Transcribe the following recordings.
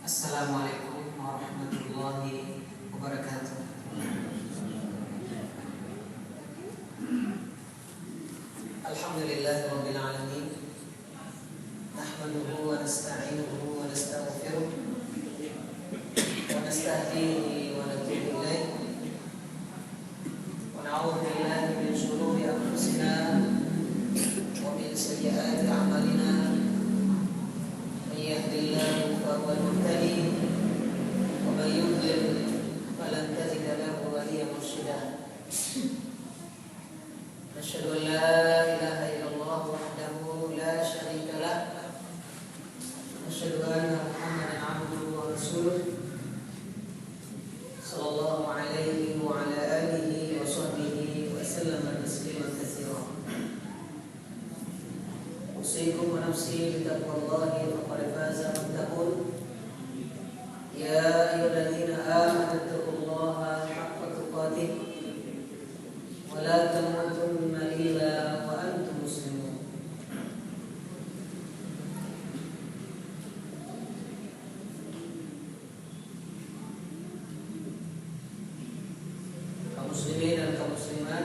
Assalamualaikum warahmatullahi wabarakatuh. Alhamdulillahirabbil alamin. Nahmaduhu wa nasta'inuhu wa nastaghfiruh wa nastahdihi wa natubu ilaih. Wa na'udzu billahi min shururi anfusina wa min sayyiati a'malina. May yahdihillahu fahuwal muhtadi wa may yudlil falan tajida lahu waliyyan mursyida. Asyhadu an la ilaha illallah wahdahu la syarika lah. Asyhadu anna Muhammadan abduhu wa rasuluh. Sallallahu alaihi wa ala alihi wa sahbihi wa sallama tasliman katsiran. Usikum wa nafsi bitaqwallahi faqad faza muttaqun. Ya ayyuhalladzina amanu taqullaha haqqa tuqatih wa la tamutunna illa wa antum muslimun. Kaum muslimin dan kaum muslimat,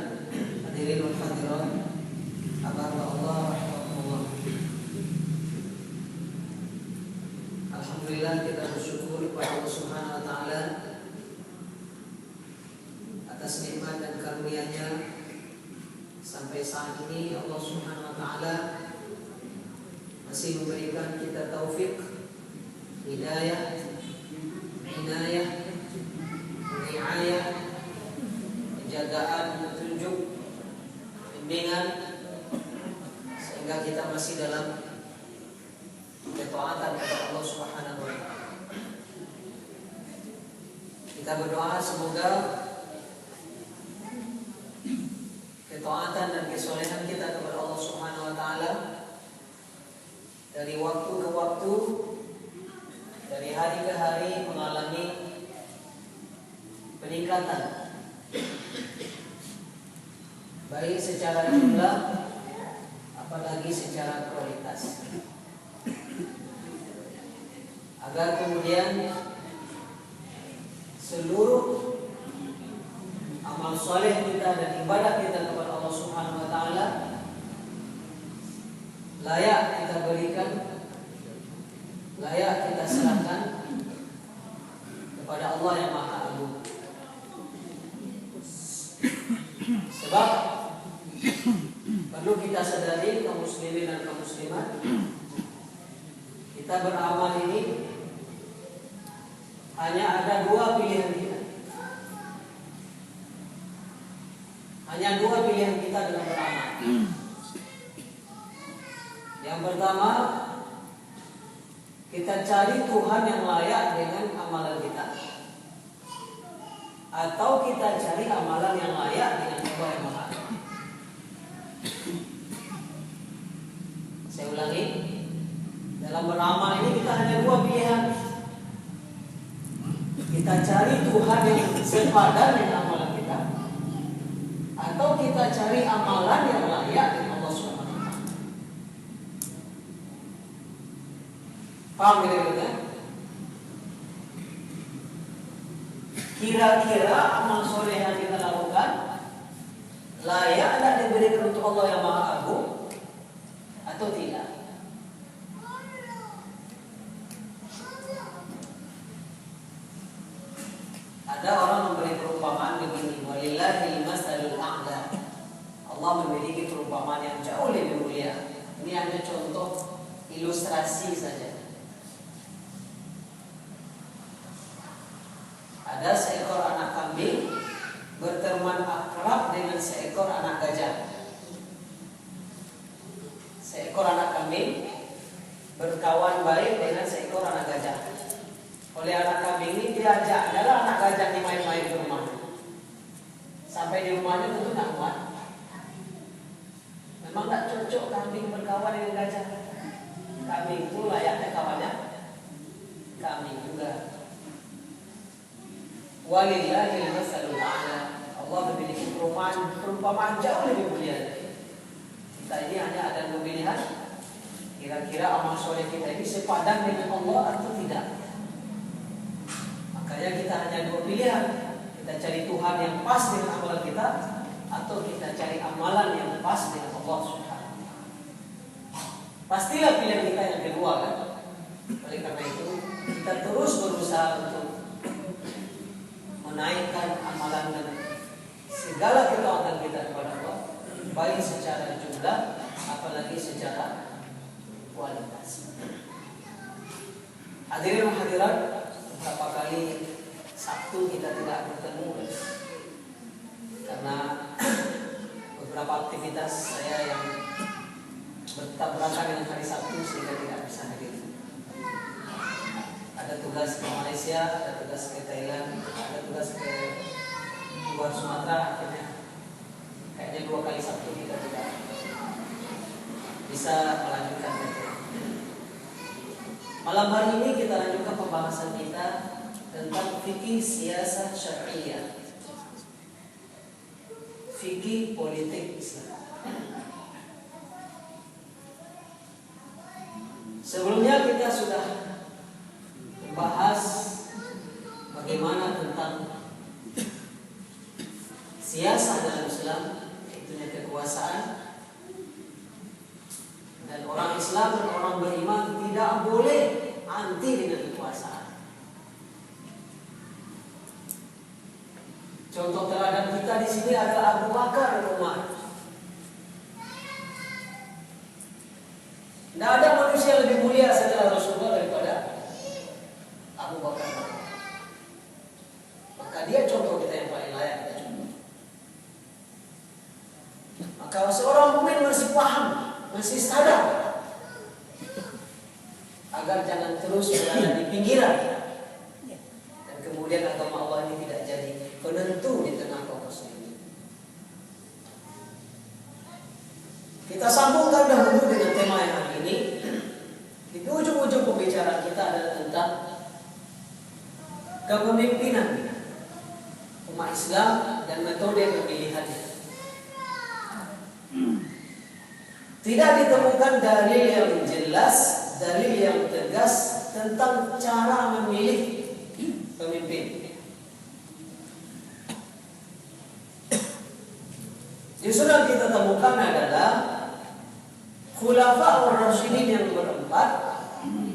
hadirin wal hadirat, hamba Allah rahmatullah. Alhamdulillah, kita bersyukur kepada Allah Subhanahu wa taala atas nikmat dan karunia-Nya. Sampai saat ini Allah Subhanahu wa taala masih memberikan kita taufik, hidayah, inayah, riayah, penjagaan, petunjuk, bimbingan, sehingga kita masih dalam ketaatan kepada Allah Subhanahu wa taala. Kita berdoa semoga ketaatan dan kesolehan kita kepada Allah Subhanahu wa taala dari waktu ke waktu, dari hari ke hari mengalami peningkatan, baik secara jumlah apalagi secara kualitas, agar kemudian seluruh amal soleh kita dan ibadah kita kepada Allah Subhanahu wa taala layak kita berikan, layak kita serahkan kepada Allah yang Maha Agung. Sebab perlu kita sadari, kaum muslimin dan kaum muslimat, kita beramal ini hanya ada dua pilihan kita. Hanya dua pilihan kita dalam beramal. Yang pertama, kita cari Tuhan yang layak dengan amalan kita, atau kita cari amalan yang layak dengan Allah yang Maha. Saya ulangi, dalam beramal ini kita hanya dua pilihan. Kita cari Tuhan yang sepadan dengan amalan kita, atau kita cari amalan yang layak dengan Allah Subhanahu wa taala. Paham kira-kira? Kira-kira amal soleh yang kita lakukan layak tidak diberikan untuk Allah yang Maha Agung atau tidak? Ada orang memberi perumpamaan begini, walillahil masalul a'la. Allah memiliki perumpamaan yang jauh lebih mulia. Ini hanya contoh ilustrasi saja. Ada seekor anak kambing berteman akrab dengan seekor anak gajah. Seekor anak kambing berkawan baik dengan seekor anak gajah. Oleh anak kambing ini diajak, adalah anak gajah ini main-main ke rumahnya. Sampai di rumahnya tentu tak kuat. Memang tak cocok kambing berkawan dengan gajah. Kambing itu layaknya kawannya kambing juga. Walillahil masalul a'la. Allah memiliki perumpamaan jauh lebih mulia. Kita ini hanya ada pemilihan, kira-kira amal soleh kita ini sepadan dengan Allah atau tidak. pilihan. Kita cari Tuhan yang pas dengan amalan kita, atau kita cari amalan yang pas dengan Allah Subhanahu wa Ta'ala. Pastilah pilihan kita yang kedua kan. Oleh karena itu kita terus berusaha untuk menaikkan amalan dan segala ketaatan kita kepada Allah, baik secara jumlah apalagi secara kualitas. Hadirin hadirat, beberapa kali Sabtu kita tidak bertemu karena beberapa aktivitas saya yang bertabrakan dengan hari Sabtu sehingga tidak bisa hadir. Ada tugas ke Malaysia, ada tugas ke Thailand, ada tugas ke luar Sumatera. Kayaknya 2 kali Sabtu kita tidak bisa melanjutkan itu. Malam hari ini kita lanjutkan pembahasan kita tentang fikih siasat syariah, fikih politik Islam. Sebelumnya kita sudah membahas bagaimana tentang siasat dalam Islam, yaitu kekuasaan. Dan orang Islam dan orang beriman tidak boleh anti dengan kekuasaan. Contoh teladan kita di sini adalah Abu Bakar dan Umar. Tidak ada manusia lebih mulia setelah Rasulullah daripada Abu Bakar dan Umar. Maka dia contoh kita yang paling layak kita contoh. Maka seorang mukmin masih paham, masih sadar agar jangan terus berada di pinggiran dan kemudian agama Allah ini tidak jadi penentu di tengah kaum muslimin. Kita sambungkan dahulu dengan tema yang hari ini. Di ujung-ujung pembicaraan kita adalah tentang kepemimpinan umat Islam dan metode pemilihannya. Tidak ditemukan dalil yang jelas, dalil yang tegas tentang cara memilih pemimpin. Justru yang kita temukan adalah Khulafaur Rasyidin yang berempat,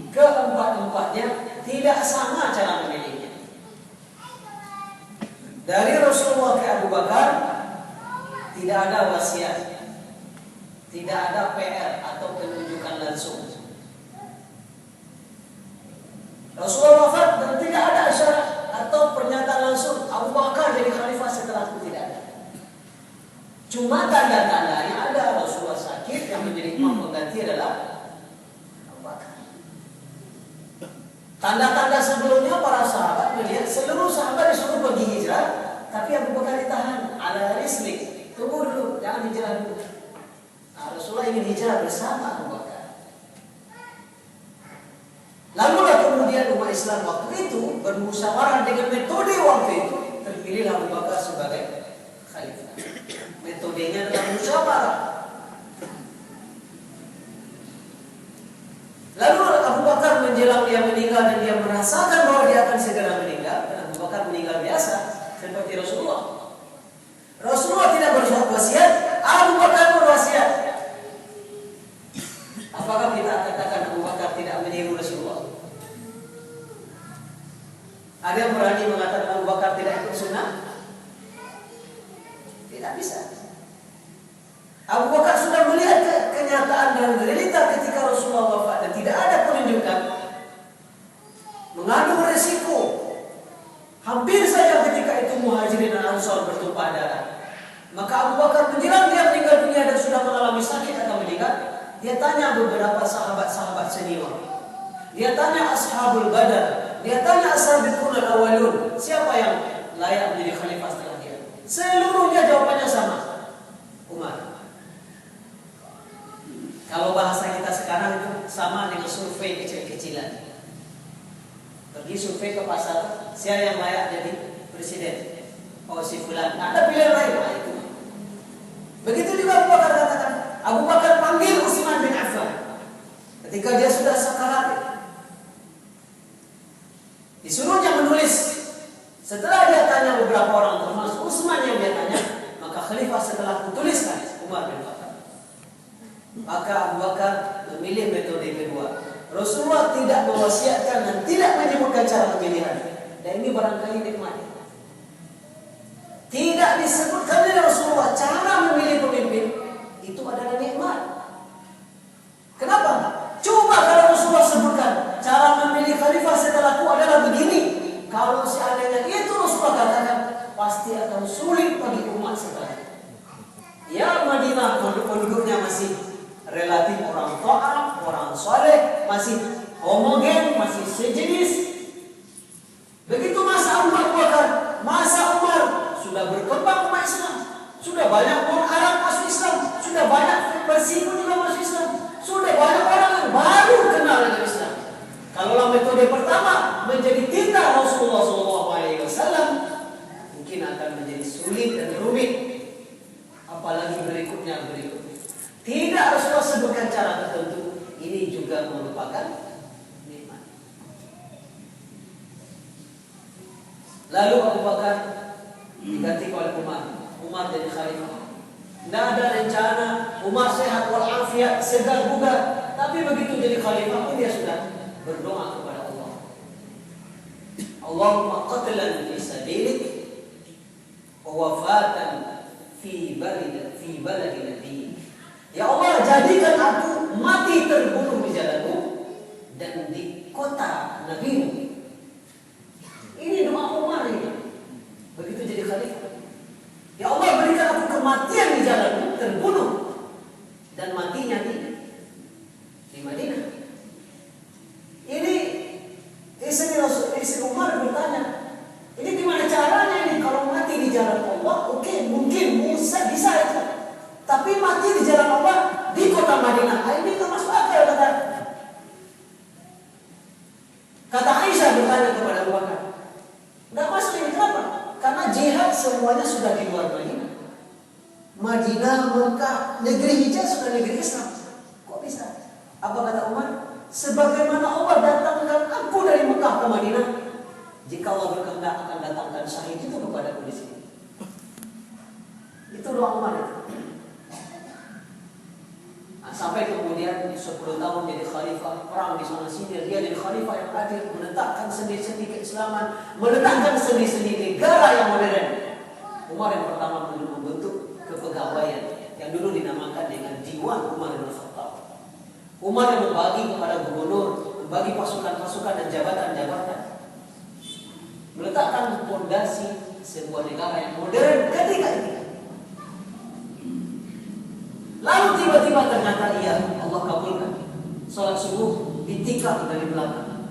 keempat-empatnya tidak sama cara memilihnya. Dari Rasulullah ke Abu Bakar tidak ada wasiat, tidak ada PR atau penunjukan langsung. Rasulullah wafat dan tidak ada isyarat atau pernyataan langsung Abu Bakar jadi khalifah setelahku, tidak ada. Cuma tanda-tandanya ada. Rasulullah sakit, yang menjadi imam pengganti adalah Abu Bakar. Tanda-tanda sebelumnya para sahabat melihat seluruh sahabat disuruh pergi hijrah, tapi Abu Bakar ditahan. Ala rislik, tunggu dulu, jangan hijrah dulu. Nah, Rasulullah ingin hijrah bersama Abu Bakar. Lalu kemudian umat Islam waktu itu bermusyawarah dengan metode waktu itu, terpilih Abu Bakar sebagai khalifah. Metodenya adalah musyawarah. Lalu Abu Bakar menjelang dia meninggal dan dia merasakan bahwa dia akan segera meninggal, dan Abu Bakar meninggal biasa seperti Rasulullah. Rasulullah tidak berwasiat, Abu Bakar berwasiat. Apakah kita katakan Abu Bakar tidak meniru Rasulullah? Ada yang berani mengatakan Abu Bakar tidak ikut sunnah? Tidak bisa. Abu Bakar sudah melihat kenyataan dan realita ketika Rasulullah wafat dan tidak ada penunjukan, mengandung resiko. Hampir saja ketika itu Muhajirin dan Ansar bertumpah darah. Maka Abu Bakar menjelang dia meninggal dunia dan sudah mengalami sakit atau meninggal, dia tanya beberapa sahabat-sahabat senior. Dia tanya Ashabul Badar, dia tanya As-Sabiqun al-Awwalun, siapa yang layak menjadi khalifah setelah dia? Seluruhnya jawabannya sama, Umar. Kalau bahasa kita sekarang itu sama dengan survei kecil-kecilan. Pergi survei ke pasar, siapa yang layak jadi presiden? Oh, si fulan. Nah, ada pilihan lain. Nah, itu. Begitu juga Abu Bakar katakan. Abu Bakar panggil Utsman bin Affan ketika dia sudah sakarat. Disuruhnya menulis Setelah dia tanya beberapa orang, termasuk Utsman yang dia tanya, maka khalifah setelah tuliskan Umar bin Khattab. Maka Abu Bakar memilih metode kedua. Rasulullah tidak mewasiatkan dan tidak menyebutkan cara pemilihan. Dan ini barangkali nikmat. Tidak disebutkan oleh Rasulullah cara memilih pemimpin, itu adalah nikmat. Kenapa? Coba kalau Rasulullah sebutkan cara memilih khalifah setelahku adalah begini. Kalau seandainya itu Rasulullah katakan, pasti akan sulit bagi umat setelah. Ya, Madinah penduduknya masih relatif orang taat, orang saleh, masih homogen, masih sejenis. Begitu masa Abu Bakar, masa Umar, sudah berkembang umat Islam, sudah banyak orang Arab masuk Islam, sudah banyak Persia juga masuk Islam, sudah banyak orang yang baru kenal dengan Islam. Kalau metode pertama menjadi tinta Rasulullah SAW, mungkin akan menjadi sulit dan rumit. Apalagi berikutnya. Tidak Rasulullah sebutkan cara tertentu, ini juga merupakan nikmat. Lalu Abu Bakar diganti oleh Umar jadi khalifah. Tidak ada rencana Umar sehat walafiat, segar bugar, tapi begitu jadi khalifah dia sudah berdoa kepada Allah. Allahumma qatlan fi sabilik wa wafatan fi baladi nabiyyik. Ya Allah, jadikan aku mati terbunuh di jalanmu dan di kota Nabi-Mu. Ini doa Umar ini. Begitu jadi khalifah. Ya Allah, berikan aku kematian di jalanmu, terbunuh dan matinya di Madinah. Ini istri Umar bertanya, ini gimana caranya ini kalau mati di jalan Allah? Oke, mungkin bisa itu. Tapi mati di jalan Allah di kota Madinah, ini tak masuk akal kata Aisyah bertanya kepada Abu Bakar. Nggak masuk ini, kenapa? Karena jihad semuanya sudah di luar Madinah. Madinah, Mekah, negeri hijaz sudah negeri Islam. Kok bisa? Apa kata Umar? Sebagaimana Allah datangkan aku dari Mekah ke Madinah, jika Allah berkehendak akan datangkan syahid itu kepada aku di sini. Itu doa Umar itu. Sampai kemudian 10 tahun jadi khalifah, perang di sana sini, dia jadi khalifah yang adil, menetapkan sendi-sendi keislaman, menetapkan sendi-sendi negara yang modern. Umar yang pertama membentuk kepegawaian yang dulu dinamakan dengan Diwan Umar bin Khattab. Umar yang membagi kepada gubernur, membagi pasukan-pasukan dan jabatan-jabatan, meletakkan fondasi sebuah negara yang modern ketika itu. Lalu tiba-tiba ternyata Allah kabulkan salat subuh ditikam dari belakang.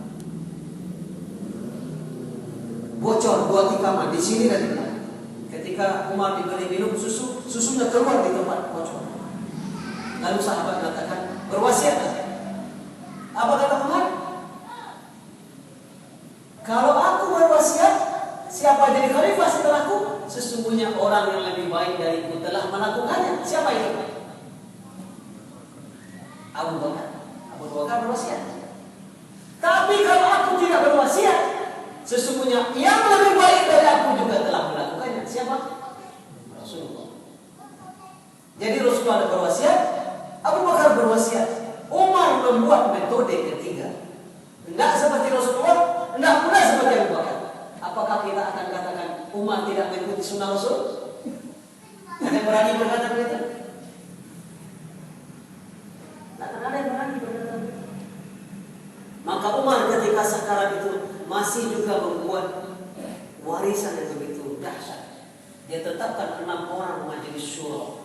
Bocor 2 tikaman di sini dan di belakang. Ketika Umar diberi minum susu, susunya keluar di tempat bocor. Lalu sahabat mengatakan, berwasiat. Apa kata Umar? Kalau aku berwasiat, siapa jadi khalifah setelahku? Sesungguhnya orang yang lebih baik dariku telah melakukannya. Siapa itu? Abu Bakar berwasiat. Tapi kalau aku tidak berwasiat, sesungguhnya yang lebih baik dari aku juga telah melakukannya. Siapa? Rasulullah. Jadi Rasulullah berwasiat, Abu Bakar berwasiat. Umar membuat metode ketiga. Tidak seperti Rasulullah, tidak pula seperti Abu Bakar. Apakah kita akan katakan Umar tidak mengikuti sunnah Rasul? Ada yang berani berkata begitu? Maka Umar ketika sakarat itu masih juga membuat warisan yang begitu dahsyat. Dia tetapkan 6 orang majelis syura.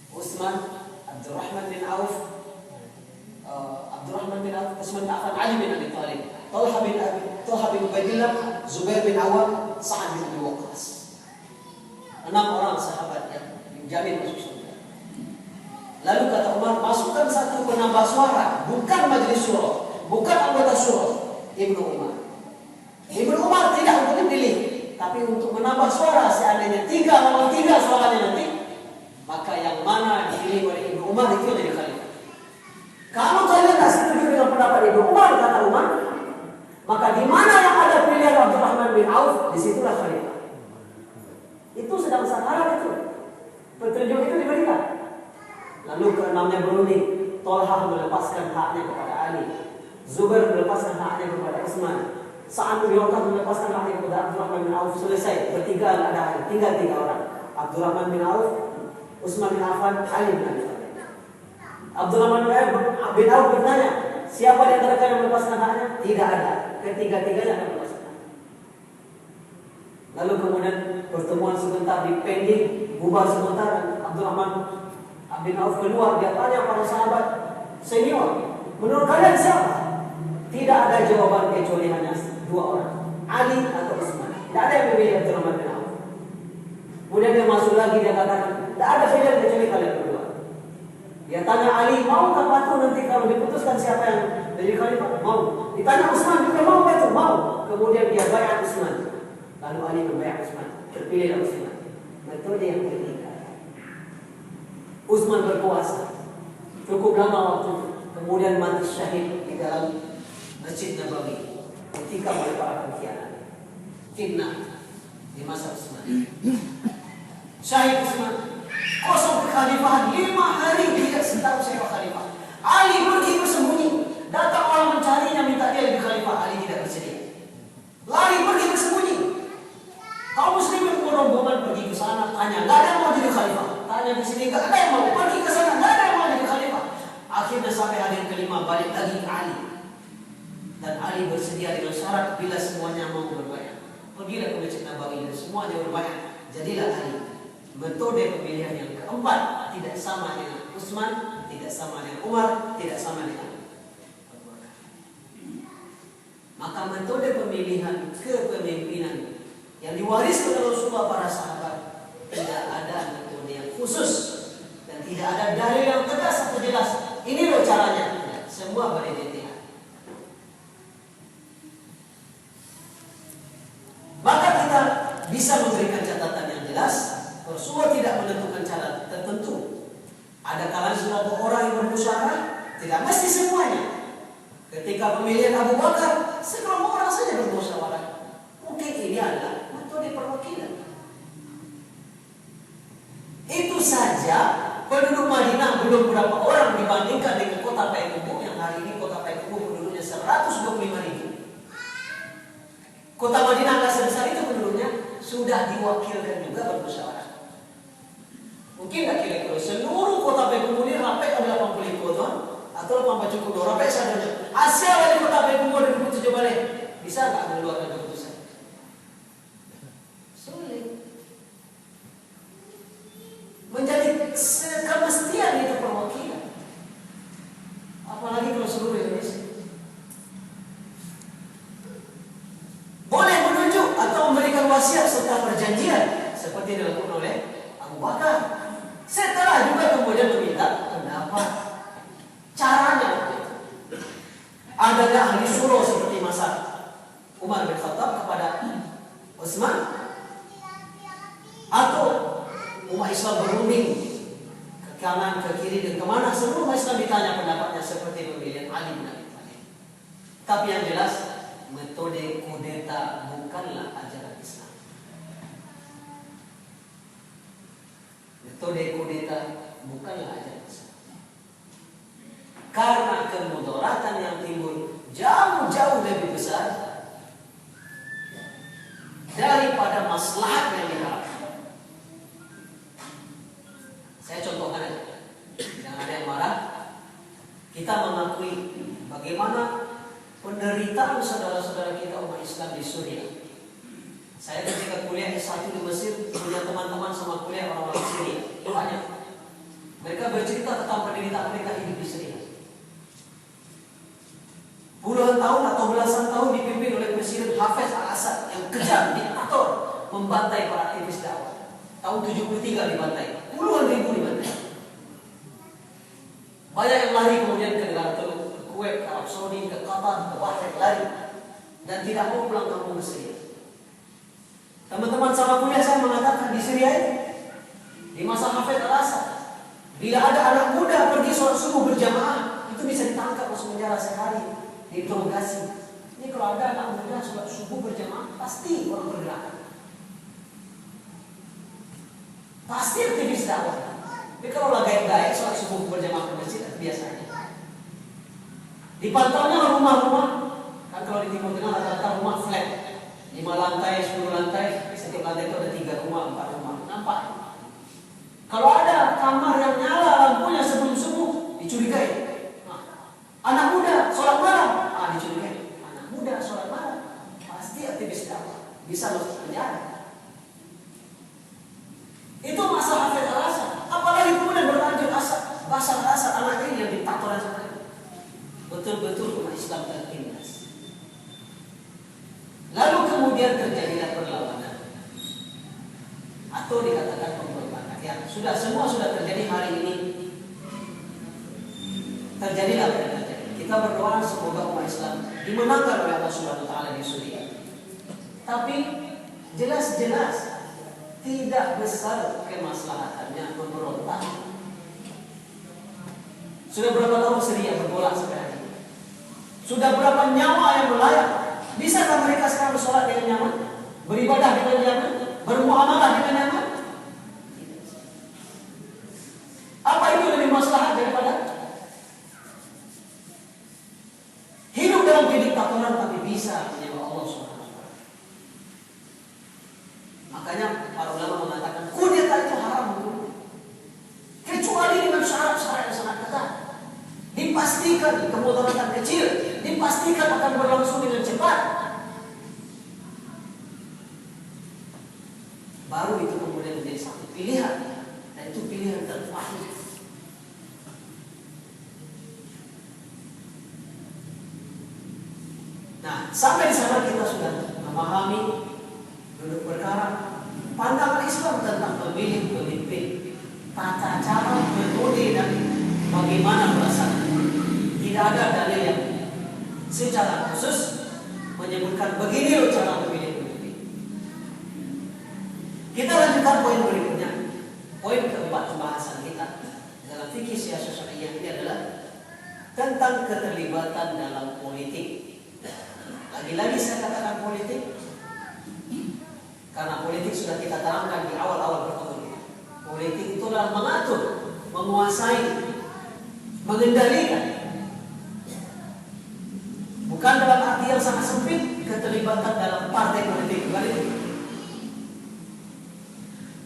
Utsman, Abdurrahman bin Auf, Utsman bin Affan, Ali bin Abi Thalib, Talha bin Ubaidillah, Zubair bin Awam, Sa'ad bin Abi Waqqas. 6 orang sahabat yang dijamin masuk surga. Lalu kata Umar, masukkan 1 penambah suara, bukan majelis syura, bukan anggota syura, Ibnu Umar. Ibnu Umar tidak untuk dipilih, tapi untuk menambah suara. Seandainya 3 lawan 3 suaranya nanti, maka yang mana dipilih oleh Ibnu Umar itu jadi khalifah. Kalau kalian tak setuju dengan pendapat Ibnu Umar, kata Umar, maka di mana yang ada pilihan Abdurrahman bin Auf, disitulah khalifah. Itu sedang sakaraat itu. Petunjuk itu diberikan. Lalu keenamnya berunding. Tolhah melepaskan haknya kepada Ali. Zubair melepaskan haknya kepada Utsman. Sa'ad bin Waqqas melepaskan haknya kepada Abdurrahman bin Auf. Selesai. Bertiga ada tinggal 3 orang. Abdurrahman bin Auf, Utsman bin Affan, Ali bin Abi Thalib. Abdurrahman bin Auf bertanya, siapa di antara kalian yang melepaskan haknya? Tidak ada. Ketiga-tiganya akan melepaskan. Lalu kemudian pertemuan sebentar di pending, bubar sebentar. Abdurrahman bin Auf keluar, dia tanya para sahabat senior, menurut kalian siapa? Tidak ada jawaban kecuali hanya 2 orang, Ali atau Utsman. Tidak ada yang memilih Abdurrahman bin Auf. Kemudian dia masuk lagi, dia katakan, tidak ada pilihan kecuali kalian berdua. Dia tanya Ali, maukah patuh nanti kalau diputuskan siapa yang jadi khalifah? Mau. Ditanya Utsman juga mau patuh? Mau. Kemudian dia bayar Utsman. Lalu Ali membayar Utsman. Terpilihlah Utsman. Metode yang ketiga. Utsman berkuasa cukup lama waktu, kemudian mati syahid di dalam Masjid Nabawi ketika mereka pengkhianat, fitnah di masa Utsman. Syahid Utsman, kosong kekhalifahan 5 hari tidak tahu siapa khalifah. Ali pergi bersembunyi, datang orang mencarinya minta dia jadi khalifah, Ali tidak bersedia. Lari pergi bersembunyi. Kaum muslimin berombongan pergi ke sana, tanya, nggak ada yang mau jadi khalifah. Tanya ke sini, nggak ada yang mau. Pergi ke sana, nggak ada yang mau jadi khalifah. Akhirnya sampai hari yang kelima balik lagi ke Ali. Dan Ali bersedia dengan syarat bila semuanya mau berbayar. Pergilah ke Masjid Nabawi dan semuanya berbayar. Jadilah Ali. Metode pemilihan yang keempat tidak sama dengan Utsman, tidak sama dengan Umar, tidak sama dengan Abu Bakar. Maka metode pemilihan kepemimpinan yang diwariskan oleh Rasulullah para sahabat tidak ada metode yang khusus dan tidak ada dalil yang tegas atau jelas. Ini loh caranya. Semua berijtihad. Maka kita bisa memberikan catatan yang jelas. Rasulullah tidak menentukan cara tertentu. Ada kalanya suatu orang yang bermusyawarah, tidak mesti semuanya. Ketika pemilihan Abu Bakar, sekelompok orang saja bermusyawarah. Mungkin ini adalah metode perwakilan. Itu saja penduduk Madinah belum berapa orang dibandingkan dengan kota Payakumbuh yang hari ini kota Payakumbuh penduduknya 125.000. Kota Madinah nggak sebesar itu penduduknya, sudah diwakilkan juga bermusyawarah. Mungkin nggak kira-kira seluruh kota Payakumbuh ini rapat ada 80 kota atau 80 cukup rapat saja. Asia dari kota Payakumbuh 2007 balik bisa nggak mengeluarkan keputusan? Sulit. Menjadi semestian itu perwakilan. Apalagi kalau seluruh Indonesia. Boleh menunjuk atau memberikan wasiat serta perjanjian seperti dilakukan oleh Abu Bakar. Setelah juga kemudian meminta pendapat. Caranya adakah ahli syuro seperti masa Umar bin Khattab kepada Utsman, atau umat Islam berunding ke kanan, ke kiri, dan kemana? Seluruh umat Islam ditanya pendapatnya seperti pemilihan Ali bin Abi Thalib. Tapi yang jelas, metode kudeta bukanlah ajaran Islam. Metode kudeta bukanlah ajaran Islam. Karena kemudaratan yang timbul jauh-jauh lebih besar daripada maslahat yang diharapkan. Saya contohkan aja, jangan ada yang marah. Kita mengakui bagaimana penderitaan saudara-saudara kita umat Islam di Suriah. Saya ketika kuliah S1 di Mesir punya teman-teman sama kuliah orang-orang Syria. Banyak. Mereka bercerita tentang penderitaan mereka hidup di Syria. Puluhan tahun atau belasan tahun dipimpin oleh Presiden Hafez al-Assad yang kejam, diktator, membantai para aktivis dakwah. Tahun 73 dibantai. Puluhan ribu dibantai. Banyak yang lari kemudian ke negara Teluk, ke Kuwait, ke Arab Saudi, ke Qatar, ke Bahrain, lari. Dan tidak mau pulang kampung ke Syria. Teman-teman sama kuliah saya mengatakan di Syria itu, di masa Hafez al-Assad, bila ada anak muda pergi sholat subuh berjamaah, itu bisa ditangkap masuk penjara sehari, diinterogasi. Ini kalau ada anak muda sholat subuh berjamaah, pasti orang bergerak. Pasti aktivis dakwah. Tapi kalau gaib-gaib sholat subuh berjamaah ke masjid biasanya. Dipantaunya rumah-rumah. Kan kalau di Timur Tengah rata-rata rumah flat, 5 lantai, 10 lantai, setiap lantai itu ada 3 rumah, 4 rumah. Nampak? Kalau ada kamar yang nyala lampunya sebelum subuh, dicurigai. Anak muda sholat malam, dicurigai. Anak muda sholat malam, pasti aktivis dakwah, bisa masuk penjara. Itu masalah Hafidh Al-Asar. Apalagi kemudian berlanjut asal-asal anak ini yang ditator dan sebagainya. Betul-betul umat Islam tertindas. Lalu kemudian terjadilah perlawanan, atau dikatakan pemberontakan. Ya, semua sudah terjadi hari ini. Terjadilah apa yang terjadi. Kita berdoa semoga umat Islam dimenangkan oleh Allah Subhanahu wa taala di Suriah. Tapi jelas-jelas tidak besar kemaslahatannya memberontak. Sudah berapa tahun Syria bergolak sampai hari ini? Sudah berapa nyawa yang melayang? Bisakah mereka sekarang bersolat dengan nyaman? Beribadah dengan nyaman? Bermuamalah dengan nyaman? Apa itu lebih maslahat daripada hidup dalam kediktatoran tapi bisa menyembah Allah Subhanahu wa taala? Makanya para ulama mengatakan kudeta itu haram kecuali dengan syarat-syarat yang sangat ketat. Dipastikan kemudaratan kecil, dipastikan akan berlangsung dengan cepat. Baru itu kemudian menjadi satu pilihan, dan itu pilihan terpahit. Nah, sampai di sana kita sudah memahami duduk perkara pandangan Islam tentang memilih pemimpin, tata cara, metode dan bagaimana melaksanakan. Tidak ada dalil yang secara khusus menyebutkan begini loh cara memilih pemimpin. Kita lanjutkan poin berikutnya. Poin keempat pembahasan kita dalam fikih siasah syariah ini adalah tentang keterlibatan dalam politik. Lagi-lagi saya katakan politik karena politik sudah kita terangkan di awal-awal pertemuan. Politik itulah mengatur, menguasai, mengendalikan. Bukan dalam arti yang sangat sempit keterlibatan dalam partai politik, bukan itu.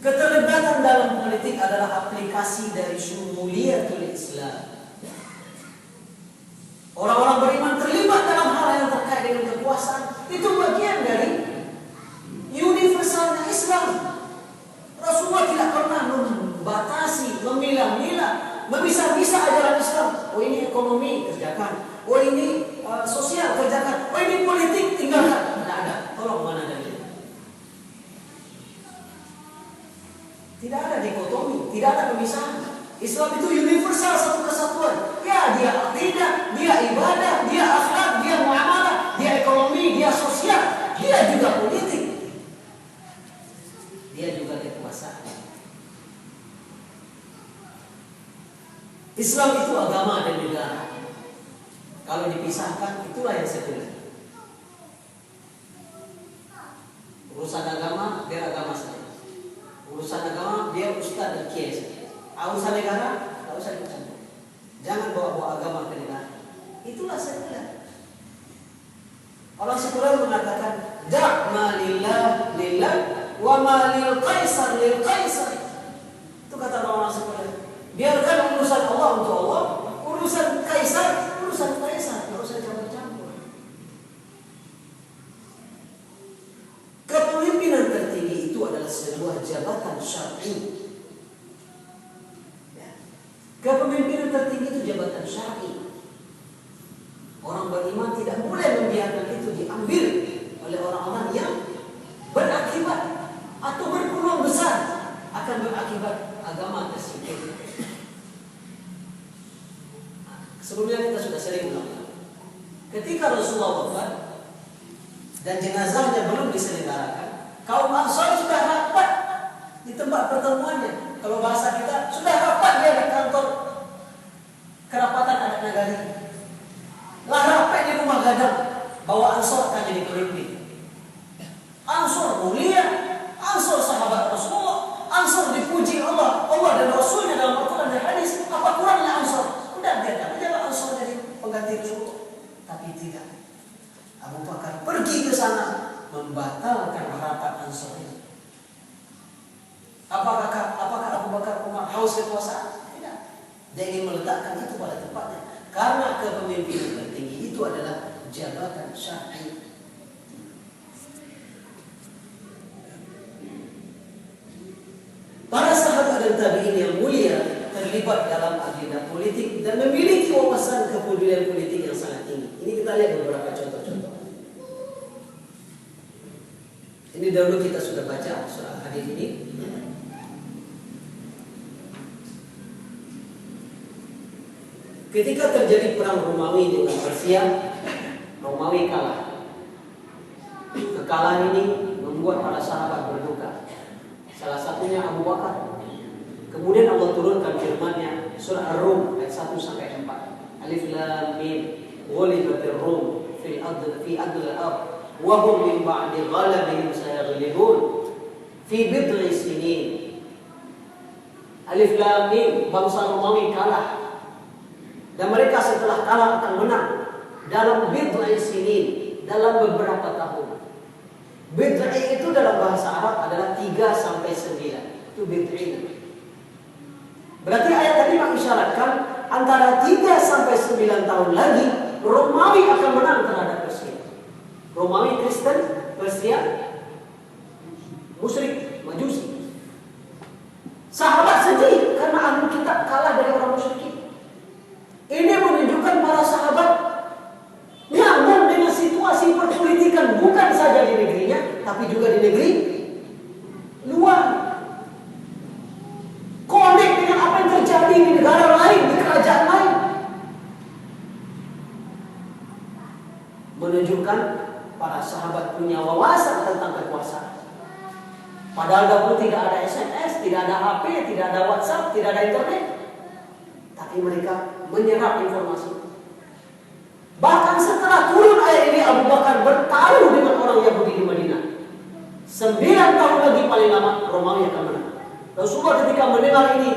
Keterlibatan dalam politik adalah aplikasi dari syumuliyatul Islam. Orang-orang beriman terlibat dalam hal yang terkait dengan kekuasaan, itu bagian dari universalnya Islam. Rasulullah tidak pernah membatasi, memilah-milah, memisah-misah ajaran Islam. Oh ini ekonomi, kerjakan. Oh ini sosial, kerjakan. Oh ini politik, tinggalkan. Tidak ada. Tolong mana dalilnya? Tidak ada dikotomi, tidak ada pemisahan. Islam itu universal, satu kesatuan. Ya, dia akidah, dia ibadah, dia akhlak, dia muamalah, dia ekonomi, dia sosial, dia juga politik. Dia juga kekuasaan. Islam itu agama dan negara. Kalau dipisahkan, itulah yang sekuler. Urusan agama, biar agama saja. Urusan agama, biar ustaz dan kiai saja. Urusan negara, tidak usah dicampur. Jangan bawa-bawa agama ke negara. Itulah sekuler. Orang sekuler mengatakan, "Da' ma lillah lillah, wa ma lil qaisar lil qaisar." Itu kata orang sekuler. Biarkan urusan Allah untuk Allah, urusan kaisar, urusan kaisar, tidak usah campur-campur. Kepemimpinan tertinggi itu adalah sebuah jabatan syar'i. Kepemimpinan tertinggi itu jabatan syar'i. Orang beriman tidak boleh membiarkan itu diambil oleh orang-orang yang berakibat atau berpeluang besar akan berakibat agama tersebut. Sebelumnya kita sudah sering ulang. Ketika Rasulullah wafat dan jenazahnya belum diselenggarakan, kaum Ansar sudah rapat di tempat pertemuannya. Kalau bahasa kita, sudah rapat dia di kantor kerapatan adat nagari. Lah rapat di rumah gadang. bahwa Ansor akan jadi pemimpin. Ansor mulia, Ansor sahabat Rasulullah, Ansor dipuji Allah dan Rasulnya dalam Al-Quran dan hadis. Apa kurangnya Ansor? Udah biarkan aja Ansor jadi pengganti Rasulullah. Tapi tidak. Abu Bakar pergi ke sana membatalkan harapan Ansor ini. Apakah Abu Bakar Umar haus kekuasaan? Tidak. Dia ingin meletakkan itu pada tempatnya. Karena kepemimpinan tertinggi itu adalah jabatan syar'i. Para sahabat dan tabi'in yang mulia terlibat dalam agenda politik dan memiliki wawasan kepedulian politik yang sangat tinggi. Ini kita lihat beberapa contoh-contoh. Ini dahulu kita sudah baca surah hadis ini. Ketika terjadi perang Romawi dengan Persia, Romawi kalah. Kekalahan ini membuat para sahabat berduka. Salah satunya Abu Bakar. Kemudian Allah turunkan firman-Nya surah Ar-Rum ayat 1 sampai 4. Alif Lam Mim. Ghulibatir Rum fi adl al-ard wa hum min ba'di ghalabihim sayaghlibun fi bid'i sinin. Alif Lam Mim, bangsa Romawi kalah. Dan mereka setelah kalah akan menang dalam bid'i sinin, dalam beberapa tahun. Bid'i itu dalam bahasa Arab adalah 3 sampai 9. Itu bid'i. Berarti ayat tadi mengisyaratkan antara 3 sampai 9 tahun lagi Romawi akan menang terhadap Persia. Romawi Kristen, Persia musyrik, Majusi. Sahabat sedih karena ahli kitab kalah dari orang musyrik. Ini menunjukkan para sahabat nyaman dengan situasi perpolitikan bukan saja di negerinya, tapi juga di negeri luar. Konek dengan apa yang terjadi di negara lain, di kerajaan lain. Menunjukkan para sahabat punya wawasan tentang kekuasaan. Padahal dahulu tidak ada SMS, tidak ada HP, tidak ada WhatsApp, tidak ada internet. Tapi mereka menyerap informasi. Bahkan setelah turun ayat ini, Abu Bakar bertaruh dengan orang Yahudi di Madinah. 9 tahun lagi paling lama Romawi akan menang. Rasulullah ketika mendengar ini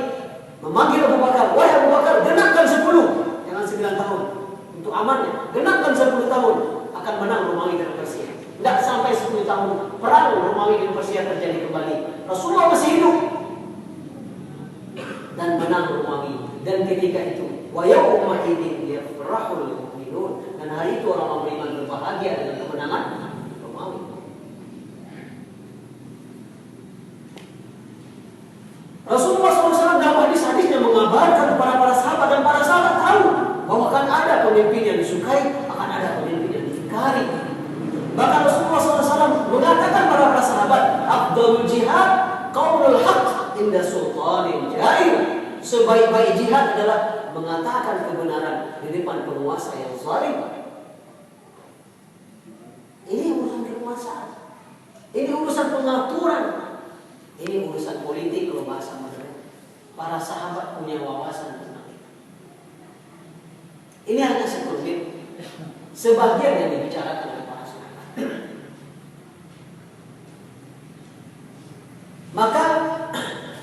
memanggil Abu Bakar, wahai Abu Bakar, genapkan 10, jangan 9 tahun. Untuk amannya, genapkan 10 tahun akan menang Romawi dan Persia. Tidak sampai 10 tahun perang Romawi dan Persia terjadi kembali. Rasulullah masih hidup dan menang Romawi. Dan ketika itu, wa yawma idzin yafrahul mu'minun, dan hari itu orang beriman berbahagia dengan kemenangan Romawi. Rasulullah SAW dalam hadis-hadisnya mengabarkan kepada para sahabat, dan para sahabat tahu bahwa akan ada pemimpin yang disukai, akan ada pemimpin yang diingkari. Bahkan Rasulullah SAW mengatakan kepada para sahabat, afdhalul jihad qaulul haqq inda sultanin jair. Sebaik-baik jihad adalah mengatakan kebenaran di depan penguasa yang zalim. Ini urusan kekuasaan. Ini urusan pengaturan. Ini urusan politik kalau bahasa modern. Para sahabat punya wawasan tentang itu. Ini hanya sebagian yang dibicarakan oleh para sahabat. Maka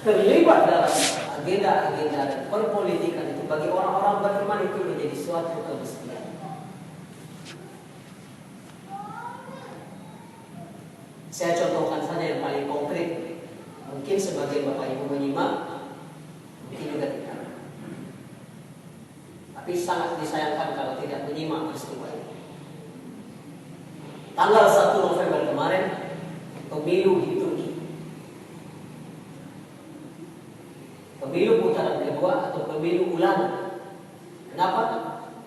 terlibat dalam agenda-agenda dan perpolitikan itu bagi orang-orang beriman itu menjadi suatu kemestian. Saya contohkan saja yang paling konkret. Mungkin sebagian Bapak Ibu menyimak, mungkin juga tidak. Tapi sangat disayangkan kalau tidak menyimak peristiwa ini. Tanggal 1 November kemarin, pemilu di Turki. Pemilu putaran kedua atau pemilu ulang. Kenapa?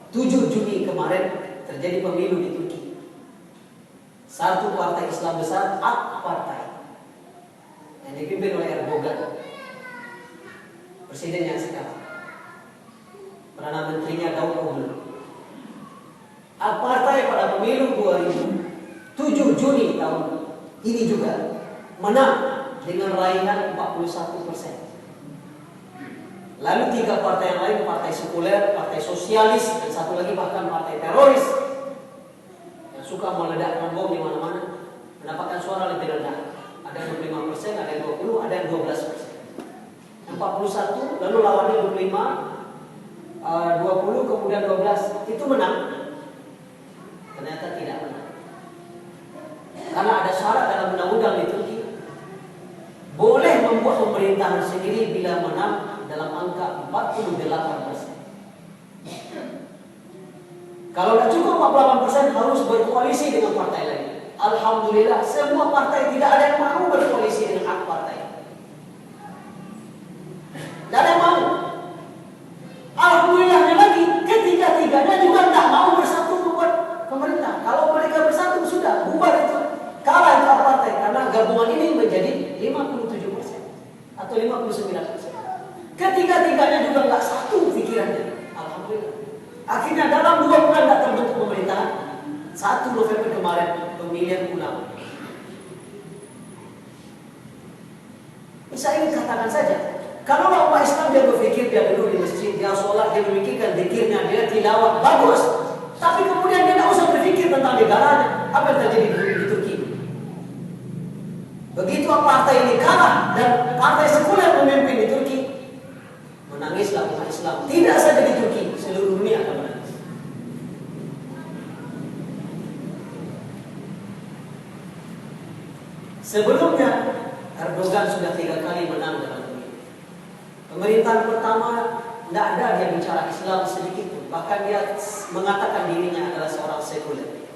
7 Juni kemarin terjadi pemilu di Turki. Satu partai Islam besar, AK Partai, yang dipimpin oleh Erdogan, presiden yang sekarang. Perdana Menterinya Daud Oglu. AK Partai pada pemilu 7 Juni tahun ini juga menang dengan raihan 41%. Lalu 3 partai yang lain, partai sekuler, partai sosialis, dan satu lagi bahkan partai teroris yang suka meledakkan bom di mana-mana, mendapatkan suara lebih rendah. Ada yang 25%, ada yang 20%, ada yang 12%. 41, lalu lawannya 25, 20, kemudian 12, itu menang. Ternyata tidak menang. Karena ada syarat dalam undang-undang di Turki, boleh membuat pemerintahan sendiri bila menang dalam angka 48%. Kalau tidak cukup 48% harus berkoalisi dengan partai lain. Alhamdulillah semua partai, tidak ada yang mau berkoalisi dengan hak partai. Tidak ada yang mau. Alhamdulillahnya lagi, ketiga-tiganya juga tidak mau bersatu membuat pemerintah. Kalau mereka bersatu sudah bubar itu, kalah itu partai, karena gabungan ini menjadi 57% atau 59%. Ketiga-tiganya juga nggak satu pikirannya. Alhamdulillah. Akhirnya dalam 2 bulan tidak terbentuk pemerintahan. 1 November kemarin pemilihan ulang. Saya ingin katakan saja, kalau umat Islam dia berpikir, dia duduk di masjid, dia sholat, dia memikirkan zikirnya, dia tilawah, bagus. Tapi kemudian dia tidak usah berpikir tentang negaranya. Apa yang terjadi di Turki? Begitu partai ini kalah dan partai sekuler memimpin di Turki, menangislah umat Islam. Tidak saja di Turki, seluruh dunia akan menangis. Sebelumnya Erdogan sudah 3 kali menang dalam dunia. Pemerintahan pertama tidak ada dia bicara Islam sedikit pun. Bahkan dia mengatakan dirinya adalah seorang sekuler.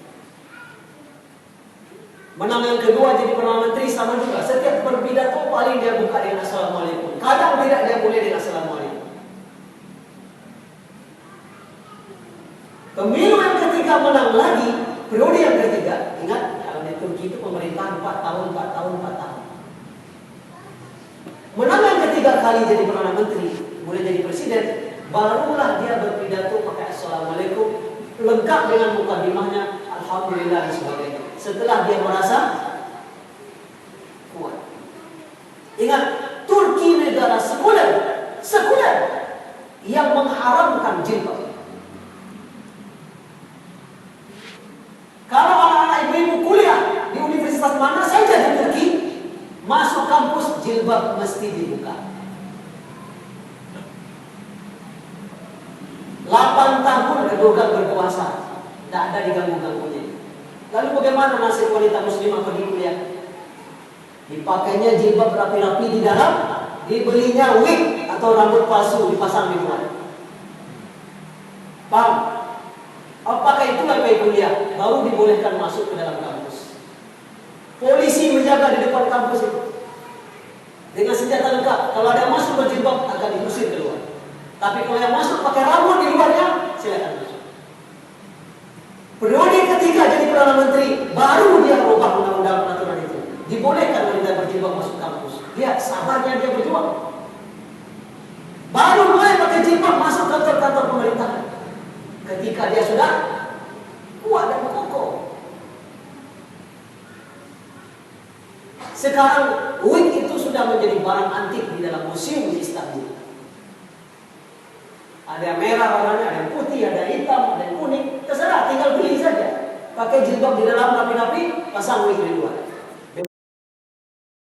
Menang yang kedua jadi Perdana Menteri sama juga. Setiap berpidato paling dia buka dengan Assalamualaikum. Kadang tidak dia boleh dengan Assalamualaikum. Pemilu yang ketiga menang lagi, periode yang ketiga, ingat kalau di Turki itu pemerintahan 4 tahun. Menang yang ketiga kali jadi Perdana Menteri, boleh jadi presiden, barulah dia berpidato pakai Assalamualaikum, lengkap dengan mukadimahnya, Alhamdulillah dan sebagainya. Setelah dia merasa kuat. Ingat, Turki negara sekuler yang mengharamkan jilbab. Kalau anak-anak ibu-ibu kuliah di universitas mana saja di Turki, masuk kampus jilbab mesti dibuka. 8 tahun Erdogan berkuasa, tidak ada diganggu-ganggunya. Lalu bagaimana nasib wanita muslimah pergi kuliah? Dipakainya jilbab rapi-rapi di dalam, dibelinya wig atau rambut palsu dipasang di luar. Paham? Apakah itulah pergi kuliah? Baru dibolehkan masuk ke dalam kampus. Polisi menjaga di depan kampus itu dengan senjata lengkap. Kalau ada yang masuk berjilbab akan diusir keluar. Tapi kalau yang masuk pakai rambut di luarnya, silakan masuk. Periode ketiga jadi Perdana Menteri, baru dia ubah undang-undang peraturan itu. Dibolehkan wanita berjilbab masuk kampus. Lihat sabarnya dia berjuang. Baru mulai pakai jilbab masuk kantor-kantor pemerintahan. Ketika dia sudah kuat dan kokoh. Sekarang wig itu sudah menjadi barang antik di dalam museum di Istanbul. Ada yang merah warnanya, ada yang putih, ada yang hitam, ada yang kuning. Terserah, tinggal pilih saja. Pakai jilbab di dalam rapi-rapi, pasang wig di luar.